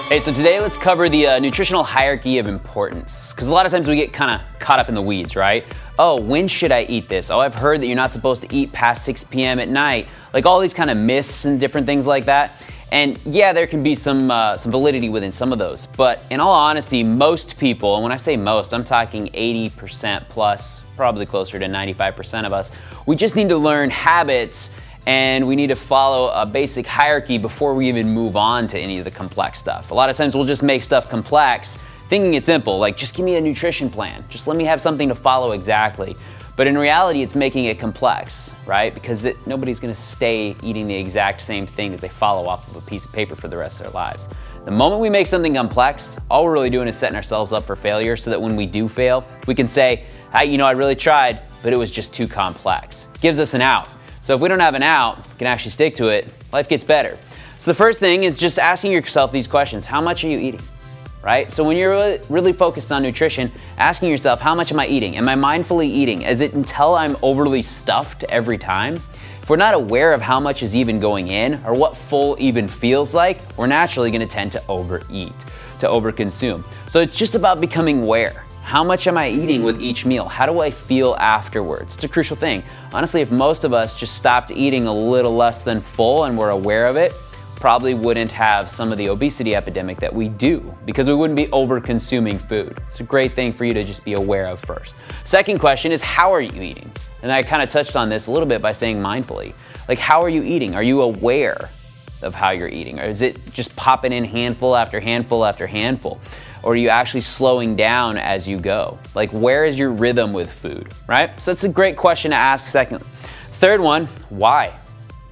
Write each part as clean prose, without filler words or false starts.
Hey, so today let's cover the nutritional hierarchy of importance. Because a lot of times we get kind of caught up in the weeds, right? Oh, when should I eat this? Oh, I've heard that you're not supposed to eat past 6 p.m. at night. Like all these kind of myths and different things like that. And yeah, there can be some validity within some of those. But in all honesty, most people, and when I say most, I'm talking 80% plus, probably closer to 95% of us, we just need to learn habits and we need to follow a basic hierarchy before we even move on to any of the complex stuff. A lot of times we'll just make stuff complex, thinking it's simple, like just give me a nutrition plan. Just let me have something to follow exactly. But in reality, it's making it complex, right? Because nobody's gonna stay eating the exact same thing that they follow off of a piece of paper for the rest of their lives. The moment we make something complex, all we're really doing is setting ourselves up for failure so that when we do fail, we can say, hey, I really tried, but it was just too complex. Gives us an out. So if we don't have an out, we can actually stick to it, life gets better. So the first thing is just asking yourself these questions. How much are you eating, right? So when you're really focused on nutrition, asking yourself, how much am I eating? Am I mindfully eating? Is it until I'm overly stuffed every time? If we're not aware of how much is even going in or what full even feels like, we're naturally gonna tend to overeat, to overconsume. So it's just about becoming aware. How much am I eating with each meal? How do I feel afterwards? It's a crucial thing. Honestly, if most of us just stopped eating a little less than full and we're aware of it, probably wouldn't have some of the obesity epidemic that we do because we wouldn't be over consuming food. It's a great thing for you to just be aware of first. Second question is, how are you eating? And I kind of touched on this a little bit by saying mindfully. Like, how are you eating? Are you aware of how you're eating? Or is it just popping in handful after handful after handful? Or are you actually slowing down as you go? Like, where is your rhythm with food, right? So that's a great question to ask second. Third one, why?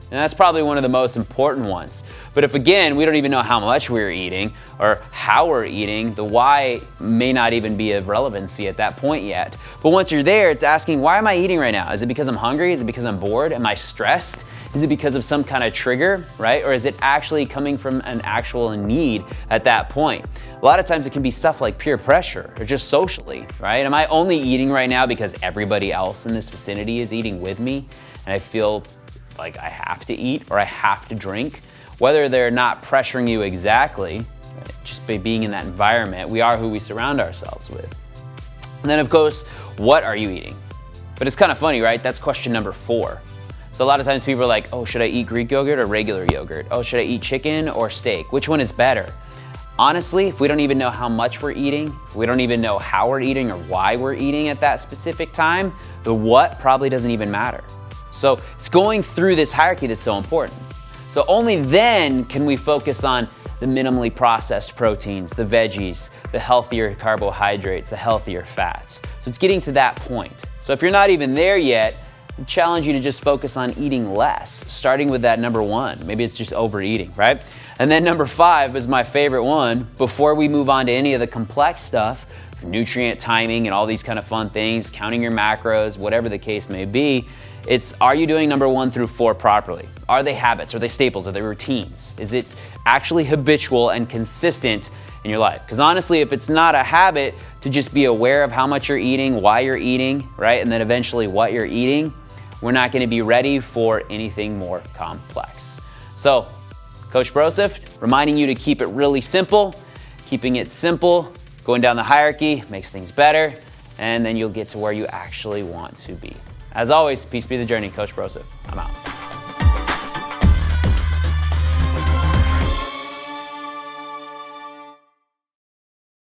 And that's probably one of the most important ones. But if again, we don't even know how much we're eating or how we're eating, the why may not even be of relevancy at that point yet. But once you're there, it's asking, why am I eating right now? Is it because I'm hungry? Is it because I'm bored? Am I stressed? Is it because of some kind of trigger, right? Or is it actually coming from an actual need at that point? A lot of times it can be stuff like peer pressure or just socially, right? Am I only eating right now because everybody else in this vicinity is eating with me and I feel like I have to eat or I have to drink? Whether they're not pressuring you exactly, right? Just by being in that environment, we are who we surround ourselves with. And then of course, what are you eating? But it's kind of funny, right? That's question number 4. So a lot of times people are like, oh, should I eat Greek yogurt or regular yogurt? Oh, should I eat chicken or steak? Which one is better? Honestly, if we don't even know how much we're eating, if we don't even know how we're eating or why we're eating at that specific time, the what probably doesn't even matter. So it's going through this hierarchy that's so important. So only then can we focus on the minimally processed proteins, the veggies, the healthier carbohydrates, the healthier fats. So it's getting to that point. So if you're not even there yet, I challenge you to just focus on eating less, starting with that number 1. Maybe it's just overeating, right? And then number 5 is my favorite one. Before we move on to any of the complex stuff, nutrient timing and all these kind of fun things, counting your macros, whatever the case may be, it's, are you doing number 1 through 4 properly? Are they habits? Are they staples? Are they routines? Is it actually habitual and consistent in your life? Because honestly, if it's not a habit to just be aware of how much you're eating, why you're eating, right? And then eventually what you're eating, we're not gonna be ready for anything more complex. So, Coach Broseph, reminding you to keep it really simple. Keeping it simple, going down the hierarchy makes things better, and then you'll get to where you actually want to be. As always, peace be the journey, Coach Broseph. I'm out.